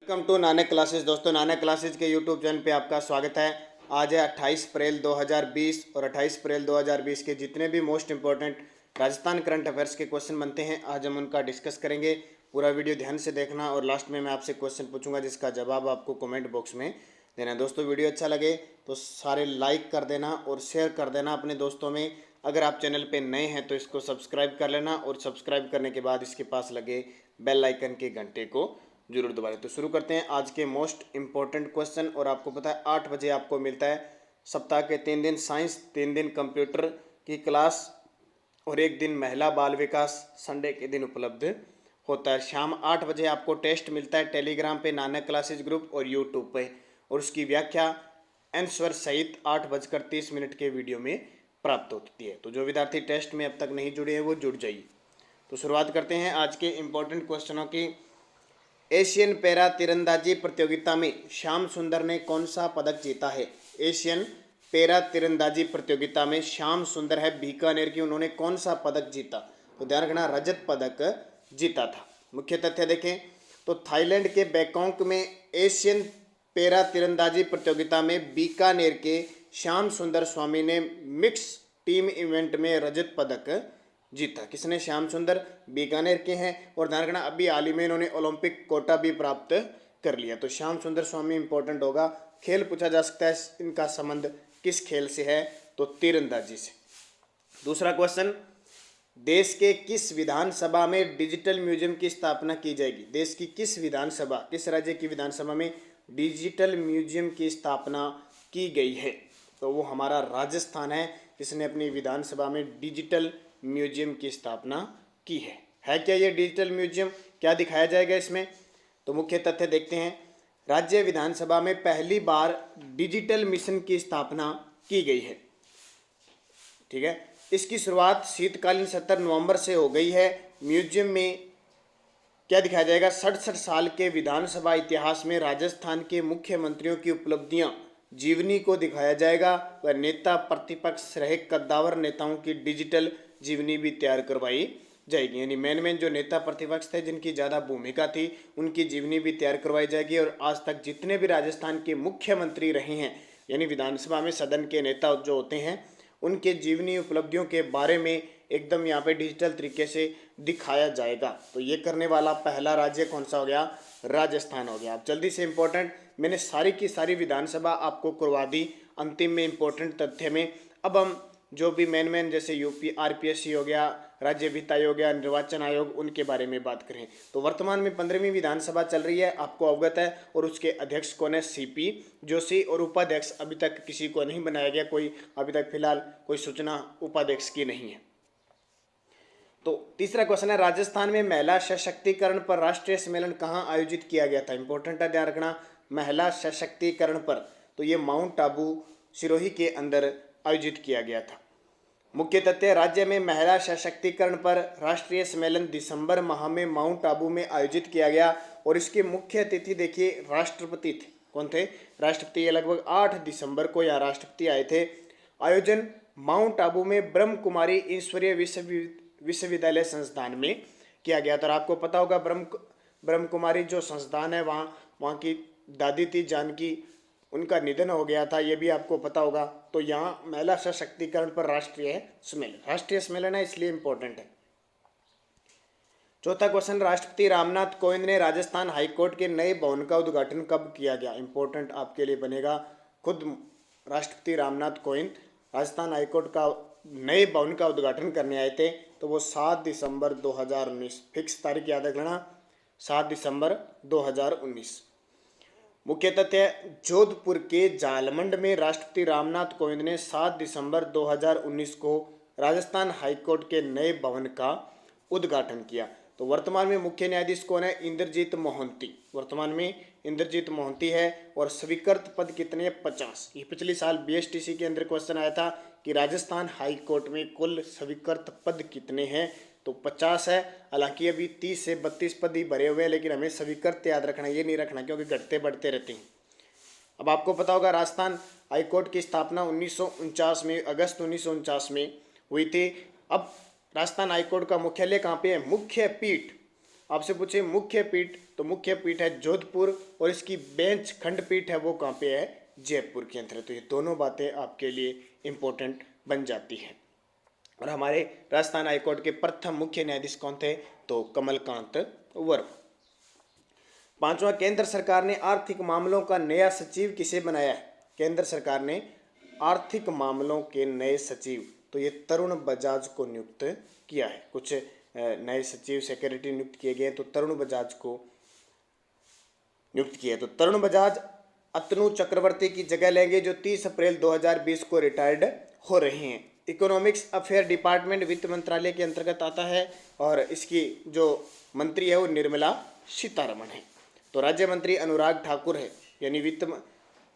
Welcome to Nanak classes. दोस्तों, Nanak classes के YouTube channel पे आपका स्वागत है। आज है 28 अप्रैल 2020 और 28 अप्रैल 2020 के जितने भी most important Rajasthan current affairs के क्वेश्चन बनते हैं आज हम उनका डिस्कस करेंगे। पूरा वीडियो ध्यान से देखना और लास्ट में मैं आपसे क्वेश्चन पूछूंगा जिसका जवाब आपको कमेंट बॉक्स में देना। दोस्तों, वीडियो अच्छा लगे तो सारे लाइक कर देना और शेयर कर देना अपने दोस्तों में। अगर आप चैनल पे नए हैं तो इसको सब्सक्राइब कर लेना और सब्सक्राइब करने के बाद इसके पास लगे बेल आइकन के घंटे को जरूर दबाएं। तो शुरू करते हैं आज के मोस्ट इंपॉर्टेंट क्वेश्चन। और आपको पता है 8 बजे आपको मिलता है सप्ताह के 3 दिन साइंस, 3 दिन कंप्यूटर की क्लास और 1 दिन महिला बाल विकास संडे के दिन उपलब्ध होता है। शाम 8 बजे आपको टेस्ट मिलता है टेलीग्राम पे, नानक क्लासेस ग्रुप और यूट्यूब पे, और उसकी व्याख्या आंसर सहित 8:30 के वीडियो में प्राप्त होती है। तो जो विद्यार्थी टेस्ट में अब तक नहीं जुड़े हैं वो जुड़ जाइए। तो शुरुआत करते हैं आज के इंपॉर्टेंट क्वेश्चनों की। एशियन पैरा तीरंदाजी प्रतियोगिता में श्याम सुंदर ने कौन सा पदक जीता है? एशियन पैरा तीरंदाजी प्रतियोगिता में श्याम सुंदर है बीकानेर की, उन्होंने कौन सा पदक जीता? तो ध्यान रखना, रजत पदक जीता था। मुख्य तथ्य देखें तो थाईलैंड के बैंकॉक में एशियन पैरा तीरंदाजी प्रतियोगिता में बीकानेर के श्याम सुंदर स्वामी ने मिक्स टीम इवेंट में रजत पदक जीता। किसने? श्याम सुंदर, बीकानेर के हैं। और ध्यान रखना, अभी हाल ही में इन्होंने ओलंपिक कोटा भी प्राप्त कर लिया। तो श्याम सुंदर स्वामी इंपॉर्टेंट होगा। खेल पूछा जा सकता है, इनका संबंध किस खेल से है? तो तीरंदाजी से। दूसरा क्वेश्चन, देश के किस विधानसभा में डिजिटल म्यूजियम की स्थापना की जाएगी? देश की किस विधानसभा, किस राज्य की विधानसभा में डिजिटल म्यूजियम की स्थापना की गई है? तो वो हमारा राजस्थान है जिसने अपनी विधानसभा में डिजिटल म्यूजियम की स्थापना की है क्या ये डिजिटल म्यूजियम? क्या दिखाया जाएगा इसमें? तो मुख्य तथ्य देखते हैं। राज्य विधानसभा में पहली बार डिजिटल मिशन की स्थापना की गई है। ठीक है, इसकी शुरुआत शीतकालीन सत्र नवंबर से हो गई है। म्यूजियम में क्या दिखाया जाएगा? 67 साल के विधानसभा इतिहास में राजस्थान के मुख्यमंत्रियों की उपलब्धियां, जीवनी को दिखाया जाएगा। व नेता प्रतिपक्ष रहे कद्दावर नेताओं की डिजिटल जीवनी भी तैयार करवाई जाएगी। यानी मेन जो नेता प्रतिपक्ष थे, जिनकी ज़्यादा भूमिका थी, उनकी जीवनी भी तैयार करवाई जाएगी। और आज तक जितने भी राजस्थान के मुख्यमंत्री रहे हैं, यानी विधानसभा में सदन के नेता जो होते हैं, उनके जीवनी उपलब्धियों के बारे में एकदम यहाँ पे डिजिटल तरीके से दिखाया जाएगा। तो ये करने वाला पहला राज्य कौन सा हो गया? राजस्थान हो गया। अब जल्दी से इंपॉर्टेंट, मैंने सारी की सारी विधानसभा आपको करवा दी अंतिम में इंपॉर्टेंट तथ्य में। अब हम जो भी मेन जैसे यूपी आरपीएससी हो गया, राज्य वित्त आयोग हो गया, निर्वाचन आयोग, उनके बारे में बात करें तो वर्तमान में 15वीं विधानसभा चल रही है, आपको अवगत है। और उसके अध्यक्ष कौन है? सीपी जोशी। और उपाध्यक्ष अभी तक किसी को नहीं बनाया गया, कोई अभी तक फिलहाल कोई सूचना उपाध्यक्ष की नहीं है। तो तीसरा क्वेश्चन है, राजस्थान में महिला सशक्तिकरण पर राष्ट्रीय सम्मेलन कहाँ आयोजित किया गया था? इंपॉर्टेंट है, ध्यान रखना, महिला सशक्तिकरण पर। तो ये माउंट आबू सिरोही के अंदर आयोजित किया गया था। मुख्य तथ्य, राज्य में महिला सशक्तिकरण पर राष्ट्रीय सम्मेलन दिसंबर माह में माउंट आबू में आयोजित किया गया। और इसके मुख्य अतिथि देखिए राष्ट्रपति थे। कौन थे? राष्ट्रपति। ये लगभग 8 दिसंबर को यहाँ राष्ट्रपति आए थे। आयोजन माउंट आबू में ब्रह्म कुमारी ईश्वरीय विश्वविद्यालय संस्थान में किया गया था। और आपको पता होगा ब्रह्म कुमारी जो संस्थान है, वहाँ की दादी थी जानकी, उनका निधन हो गया था, ये भी आपको पता होगा। तो यहाँ महिला सशक्तिकरण पर राष्ट्रीय सम्मेलन है, इसलिए इंपॉर्टेंट है। चौथा क्वेश्चन, राष्ट्रपति रामनाथ कोविंद ने राजस्थान हाईकोर्ट के नए भवन का उद्घाटन कब किया गया? इंपॉर्टेंट आपके लिए बनेगा। खुद राष्ट्रपति रामनाथ कोविंद राजस्थान हाईकोर्ट का नए भवन का उद्घाटन करने आए थे। तो वो 7 दिसंबर 2019, फिक्स तारीख याद रखना, 7 दिसंबर 2019। मुख्य तथ्य, जोधपुर के जालमंड में राष्ट्रपति रामनाथ कोविंद ने 7 दिसंबर 2019 को राजस्थान हाईकोर्ट के नए भवन का उद्घाटन किया। तो वर्तमान में मुख्य न्यायाधीश कौन है? इंद्रजीत मोहंती। वर्तमान में इंद्रजीत मोहंती है। और स्वीकृत पद कितने? 50। ये पिछले साल बीएसटीसी के अंदर क्वेश्चन आया था कि राजस्थान हाईकोर्ट में कुल स्वीकृत पद कितने हैं? तो 50 है। हालांकि अभी 30 से 32 पद ही भरे हुए हैं, लेकिन हमें स्वीकृत याद रखना, ये नहीं रखना क्योंकि घटते बढ़ते रहते हैं। अब आपको पता होगा राजस्थान हाईकोर्ट की स्थापना 1949 में, अगस्त 1949 में हुई थी। अब राजस्थान हाईकोर्ट का मुख्यालय कहाँ पे है? मुख्य पीठ आपसे पूछे मुख्य पीठ, तो मुख्य पीठ है जोधपुर और इसकी बेंच खंडपीठ है वो कहाँ पे है, जयपुर के अंदर। तो ये दोनों बातें आपके लिए इंपॉर्टेंट बन जाती हैं। और हमारे राजस्थान हाईकोर्ट के प्रथम मुख्य न्यायाधीश कौन थे, तो कमलकांत वर्मा। पांचवा, केंद्र सरकार ने आर्थिक मामलों का नया सचिव किसे बनाया है। केंद्र सरकार ने आर्थिक मामलों के नए सचिव, तो ये तरुण बजाज को नियुक्त किया है। कुछ नए सचिव सेक्रेटरी नियुक्त किए गए, तो तरुण बजाज को नियुक्त किया। तो तरुण बजाज अतनु चक्रवर्ती की जगह लेंगे जो 30 अप्रैल 2020 को रिटायर्ड हो रहे हैं। इकोनॉमिक्स अफेयर डिपार्टमेंट वित्त मंत्रालय के अंतर्गत आता है और इसकी जो मंत्री है वो निर्मला सीतारमण है। तो राज्य मंत्री अनुराग ठाकुर है, यानी वित्त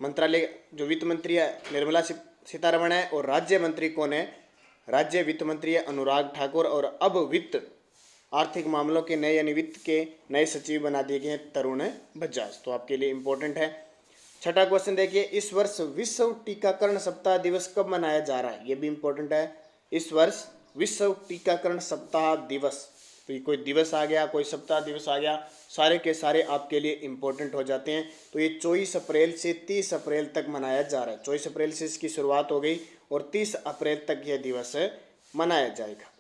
मंत्रालय जो वित्त मंत्री है निर्मला सीतारमण है, और राज्य मंत्री कौन है, राज्य वित्त मंत्री है अनुराग ठाकुर। और अब वित्त आर्थिक मामलों के नए यानी वित्त के नए सचिव बना दिए गए हैं तरुण बजाज। तो आपके लिए इंपॉर्टेंट है। छठा क्वेश्चन देखिए, इस वर्ष विश्व टीकाकरण सप्ताह दिवस कब मनाया जा रहा है, ये भी इंपॉर्टेंट है। इस वर्ष विश्व टीकाकरण सप्ताह दिवस, तो ये कोई दिवस आ गया, कोई सप्ताह दिवस आ गया, सारे के सारे आपके लिए इंपॉर्टेंट हो जाते हैं। तो ये 24 अप्रैल से 30 अप्रैल तक मनाया जा रहा है। 24 अप्रैल से इसकी शुरुआत हो गई और 30 अप्रैल तक यह दिवस मनाया जाएगा।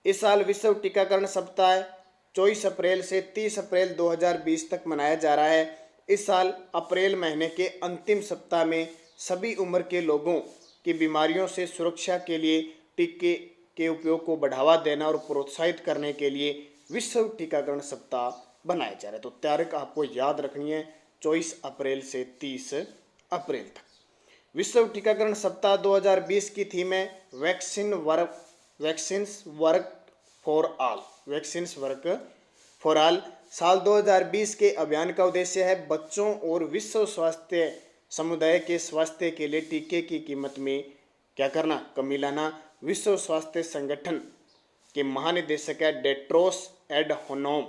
इस साल विश्व टीकाकरण सप्ताह 24 अप्रैल से 30 अप्रैल 2020 तक मनाया जा रहा है। इस साल अप्रैल महीने के अंतिम सप्ताह में सभी उम्र के लोगों की बीमारियों से सुरक्षा के लिए टीके के उपयोग को बढ़ावा देना और प्रोत्साहित करने के लिए विश्व टीकाकरण सप्ताह बनाया जा रहा है। तो तारीख आपको याद रखनी है, 24 अप्रैल से 30 अप्रैल तक। विश्व टीकाकरण सप्ताह 2020 की थीम है vaccines work for all. Vaccines work for all. साल 2020 के अभियान का उद्देश्य है बच्चों और विश्व स्वास्थ्य समुदाय के स्वास्थ्य के लिए टीके की कीमत में क्या करना, कमी लाना। विश्व स्वास्थ्य संगठन के महानिदेशक है डेट्रोस एडहनोम।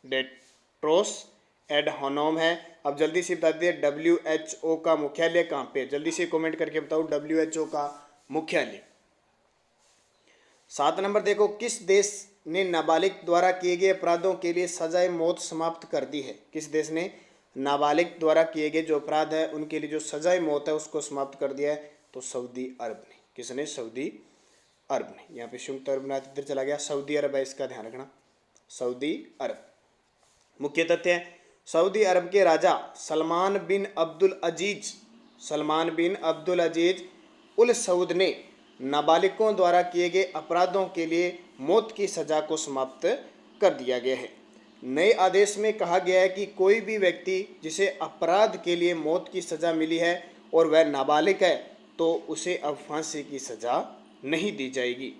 डेट्रोस एडहनोम है। अब जल्दी से बता दीजिए WHO का मुख्यालय कहाँ पे, जल्दी से कमेंट करके बताओ WHO का मुख्यालय। 7 नंबर देखो, किस देश ने नाबालिग द्वारा किए गए अपराधों के लिए सजाए मौत समाप्त कर दी है। किस देश ने नाबालिग द्वारा किए गए जो अपराध है उनके लिए जो सजाए मौत है उसको समाप्त कर दिया है, तो सऊदी अरब ने। किसने, सऊदी अरब ने। यहाँ पे संयुक्त अरब अमीरात इधर चला गया, सऊदी अरब है, इसका ध्यान रखना, सऊदी अरब। मुख्य तथ्य है, सऊदी अरब के राजा सलमान बिन अब्दुल अजीज उल सऊद ने नाबालिगों द्वारा किए गए अपराधों के लिए मौत की सजा को समाप्त कर दिया गया है। नए आदेश में कहा गया है कि कोई भी व्यक्ति जिसे अपराध के लिए मौत की सजा मिली है और वह नाबालिग है तो उसे अब फांसी की सजा नहीं दी जाएगी।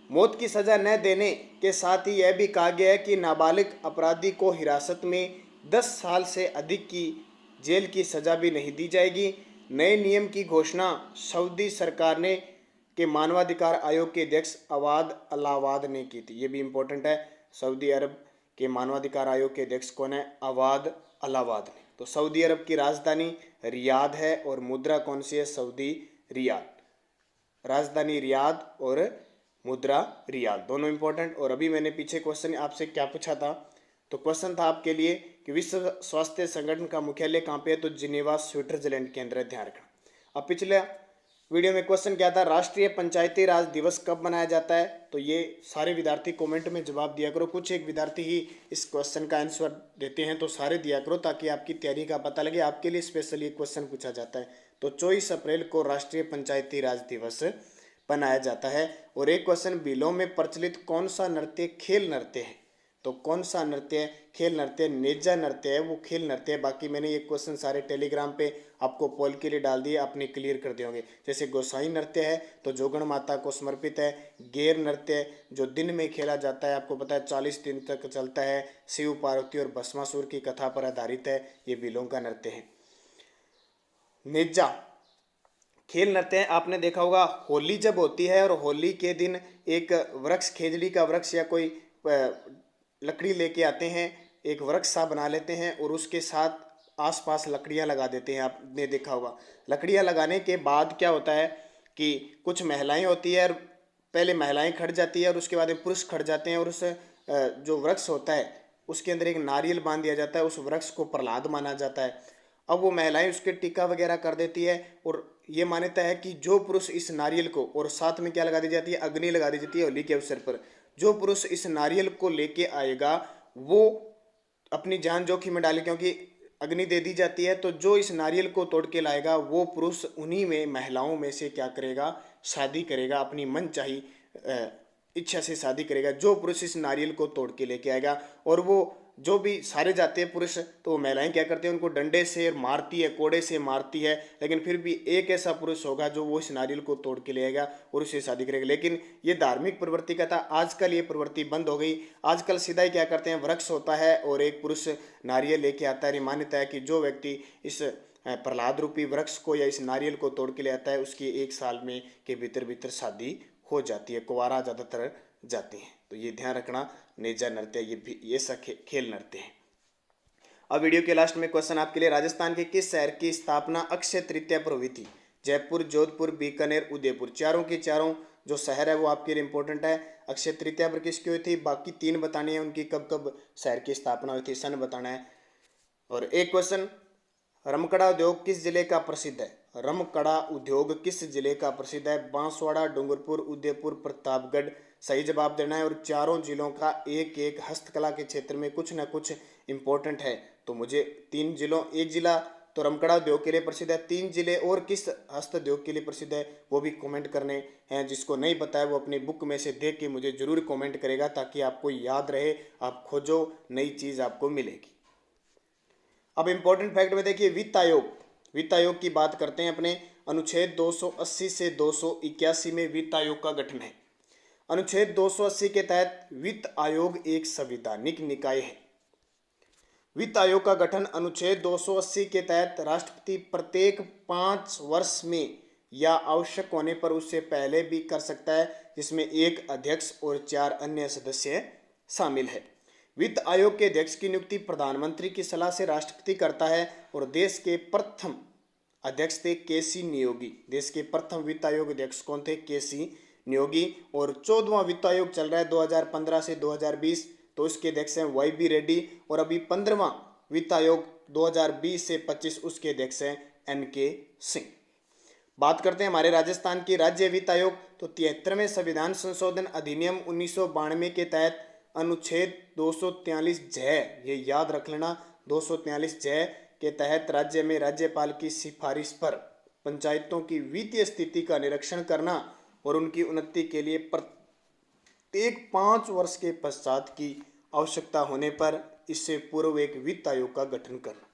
मौत की सजा न देने के साथ ही यह भी कहा गया है कि नाबालिग अपराधी को हिरासत में 10 साल से अधिक की जेल की सजा भी नहीं दी जाएगी। नए नियम की घोषणा सऊदी सरकार ने के मानवाधिकार आयोग के अध्यक्ष अवाद अलावाद ने की थी। ये भी इंपॉर्टेंट है, सऊदी अरब के मानवाधिकार आयोग के अध्यक्ष कौन है, अवाद अलावाद ने। तो सऊदी अरब की राजधानी रियाद है और मुद्रा कौन सी है, सऊदी रियाद। राजधानी रियाद और मुद्रा रियाद, दोनों इंपॉर्टेंट। और अभी मैंने पीछे क्वेश्चन आपसे क्या पूछा था, तो क्वेश्चन था आपके लिए कि विश्व स्वास्थ्य संगठन का मुख्यालय कहाँ पे है, तो जिनेवा स्विट्जरलैंड के अंदर, ध्यान रखना। अब पिछले वीडियो में क्वेश्चन क्या था, राष्ट्रीय पंचायती राज दिवस कब मनाया जाता है, तो ये सारे विद्यार्थी कमेंट में जवाब दिया करो। कुछ एक विद्यार्थी ही इस क्वेश्चन का आंसर देते हैं, तो सारे दिया करो ताकि आपकी तैयारी का पता लगे। आपके लिए स्पेशल ये क्वेश्चन पूछा जाता है। तो 24 अप्रैल को राष्ट्रीय पंचायती राज दिवस मनाया जाता है। और एक क्वेश्चन, बिलों में प्रचलित कौन सा नृत्य खेल नृत्य है, तो कौन सा नृत्य खेल नृत्य, नेजा नृत्य है वो खेल नृत्य है। बाकी मैंने ये क्वेश्चन सारे टेलीग्राम पे आपको पोल के लिए डाल दिए, आपने क्लियर कर दिए होंगे। जैसे गोसाई नृत्य है तो जोगण माता को समर्पित है। गेर नृत्य जो दिन में खेला जाता है, आपको पता है 40 दिन तक चलता है, शिव पार्वती और भस्मासुर की कथा पर आधारित है, ये बिलों का नृत्य है। नेजा खेल नृत्य है, आपने देखा होगा होली जब होती है और होली के दिन एक वृक्ष, खेजड़ी का वृक्ष या कोई लकड़ी लेके आते हैं, एक वृक्ष सा बना लेते हैं और उसके साथ आसपास लकड़ियां लगा देते हैं। आपने देखा होगा। लकड़ियां लगाने के बाद क्या होता है कि कुछ महिलाएं होती है और पहले महिलाएं खड़ जाती है और उसके बाद पुरुष खड़ जाते हैं और उस जो वृक्ष होता है उसके अंदर एक नारियल बांध दिया जाता है, उस वृक्ष को प्रहलाद माना जाता है। अब वो महिलाएं उसके टीका वगैरह कर देती है और ये मान्यता है कि जो पुरुष इस नारियल को, और साथ में क्या लगा दी जाती है, अग्नि लगा दी जाती है होली के अवसर पर, जो पुरुष इस नारियल को लेके आएगा वो अपनी जान जोखिम में डाले, क्योंकि अग्नि दे दी जाती है। तो जो इस नारियल को तोड़ के लाएगा वो पुरुष उन्हीं में महिलाओं में से क्या करेगा, शादी करेगा, अपनी मनचाही इच्छा से शादी करेगा, जो पुरुष इस नारियल को तोड़ के लेके आएगा। और वो जो भी सारे जाते हैं पुरुष, तो वो महिलाएं क्या करते हैं, उनको डंडे से मारती है, कोड़े से मारती है, लेकिन फिर भी एक ऐसा पुरुष होगा जो वो इस नारियल को तोड़ के ले आएगा और उससे शादी करेगा। लेकिन ये धार्मिक प्रवृत्ति का था, आजकल ये प्रवृत्ति बंद हो गई। आजकल सीधा ही क्या करते हैं, वृक्ष होता है और एक पुरुष नारियल लेके आता है। मान्यता है कि जो व्यक्ति इस प्रहलाद रूपी वृक्ष को या इस नारियल को तोड़ के ले आता है उसकी 1 साल में के भीतर भीतर शादी हो जाती है, कुंवारा ज़्यादातर जाते हैं। तो ये ध्यान रखना, नेजा नृत्य ये भी ये सब खेल नृत्य है। अब वीडियो के लास्ट में क्वेश्चन आपके लिए, राजस्थान के किस शहर की स्थापना अक्षय तृतीया पर हुई थी? जयपुर, जोधपुर, बीकानेर, उदयपुर। चारों के चारों जो शहर है वो आपके लिए इंपॉर्टेंट है। अक्षय तृतीया पर किसकी हुई थी, बाकी 3 बतानी है, उनकी कब कब शहर की स्थापना हुई थी, सन बताना है। और एक क्वेश्चन, रमकड़ा उद्योग किस जिले का प्रसिद्ध है? रमकड़ा उद्योग किस जिले का प्रसिद्ध है? बांसवाड़ा, डूंगरपुर, उदयपुर, प्रतापगढ़। सही जवाब देना है। और चारों जिलों का एक एक हस्तकला के क्षेत्र में कुछ ना कुछ इंपॉर्टेंट है। तो मुझे 3 जिलों, एक जिला तो रमकड़ा उद्योग के लिए प्रसिद्ध है, 3 जिले और किस हस्त उद्योग के लिए प्रसिद्ध है वो भी कमेंट करने हैं। जिसको नहीं पता है वो अपनी बुक में से देख के मुझे जरूर कमेंट करेगा, ताकि आपको याद रहे, आप खोजो, नई चीज़ आपको मिलेगी। अब इंपॉर्टेंट फैक्ट में देखिए, वित्त आयोग की बात करते हैं अपने। अनुच्छेद 280 से 281 में वित्त आयोग का गठन है। अनुच्छेद 280 के तहत वित्त आयोग एक संवैधानिक निकाय है। वित्त आयोग का गठन अनुच्छेद 280 के तहत राष्ट्रपति प्रत्येक 5 वर्ष में या आवश्यक होने पर उससे पहले भी कर सकता है, जिसमें 1 अध्यक्ष और 4 अन्य सदस्य शामिल है। वित्त आयोग के अध्यक्ष की नियुक्ति प्रधानमंत्री की सलाह से राष्ट्रपति करता है और देश के प्रथम अध्यक्ष थे केसी नियोगी। देश के प्रथम वित्त आयोग अध्यक्ष कौन थे? केसी नियोगी। और 14वां वित्त आयोग चल रहा है 2015 से 2020, तो उसके अध्यक्ष हैं वाई बी रेड्डी। और अभी 15वां वित्त आयोग 2020 से 25, उसके अध्यक्ष हैं एन के सिंह। बात करते हैं हमारे राजस्थान की राज्य वित्त आयोग। तो 73वें संविधान संशोधन अधिनियम 1992 के तहत अनुच्छेद 243 जय, ये याद रख लेना, 243 जय के तहत राज्य में राज्यपाल की सिफारिश पर पंचायतों की वित्तीय स्थिति का निरीक्षण करना और उनकी उन्नति के लिए प्रत्येक 5 वर्ष के पश्चात की आवश्यकता होने पर इससे पूर्व एक वित्त आयोग का गठन करना।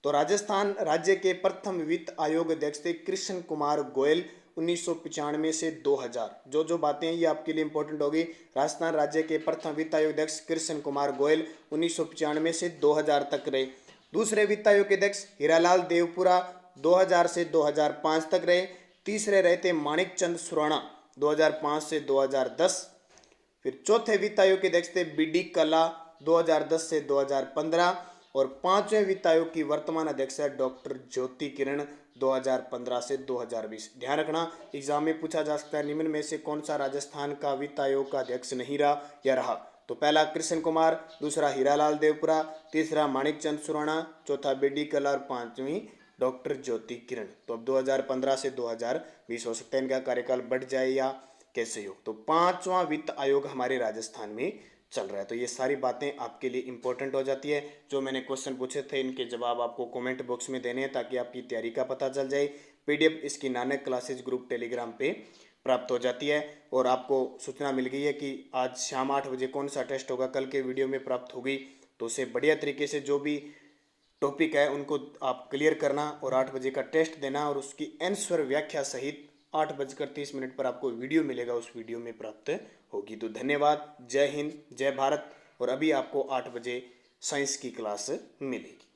तो राजस्थान राज्य के प्रथम वित्त आयोग अध्यक्ष थे कृष्ण कुमार गोयल, 1995 से 2000। जो बातें हैं ये आपके लिए इंपॉर्टेंट होगी। राजस्थान राज्य के प्रथम वित्त आयोग अध्यक्ष कृष्ण कुमार गोयल 1995 से 2000 तक रहे। दूसरे वित्त आयोग के अध्यक्ष हीरालाल देवपुरा 2000 से 2005 तक रहे। तीसरे रहे थे माणिक चंद सुराणा 2005 से 2010। फिर चौथे वित्त आयोग के अध्यक्ष थे बी डी कल्ला 2010 से 2015। और 5वें वित्त आयोग की वर्तमान अध्यक्ष है डॉक्टर ज्योति किरण 2015 से 2020। ध्यान रखना, एग्जाम में पूछा जा सकता है निम्न में से कौन सा राजस्थान का वित्त आयोग का अध्यक्ष नहीं रहा या रहा। तो पहला कृष्ण कुमार, दूसरा हीरालाल देवपुरा, तीसरा माणिक चंद सुराणा, चौथा बी डी कल्ला और 5वीं डॉक्टर ज्योति किरण। तो अब 2015 से 2020 हो सकता है इनका कार्यकाल बढ़ जाए या कैसे हो। तो 5वां वित्त आयोग हमारे राजस्थान में चल रहा है। तो ये सारी बातें आपके लिए इंपॉर्टेंट हो जाती है। जो मैंने क्वेश्चन पूछे थे इनके जवाब आपको कमेंट बॉक्स में देने हैं, ताकि आपकी तैयारी का पता चल जाए। पीडीएफ इसकी नानक क्लासेज ग्रुप टेलीग्राम पे प्राप्त हो जाती है। और आपको सूचना मिल गई है कि आज शाम 8 बजे कौन सा टेस्ट होगा, कल के वीडियो में प्राप्त होगी। तो उसे बढ़िया तरीके से जो भी टॉपिक है उनको आप क्लियर करना और 8 बजे का टेस्ट देना, और उसकी आंसर व्याख्या सहित 8:30 पर आपको वीडियो मिलेगा, उस वीडियो में प्राप्त होगी। तो धन्यवाद, जय हिंद, जय भारत। और अभी आपको 8 बजे साइंस की क्लास मिलेगी।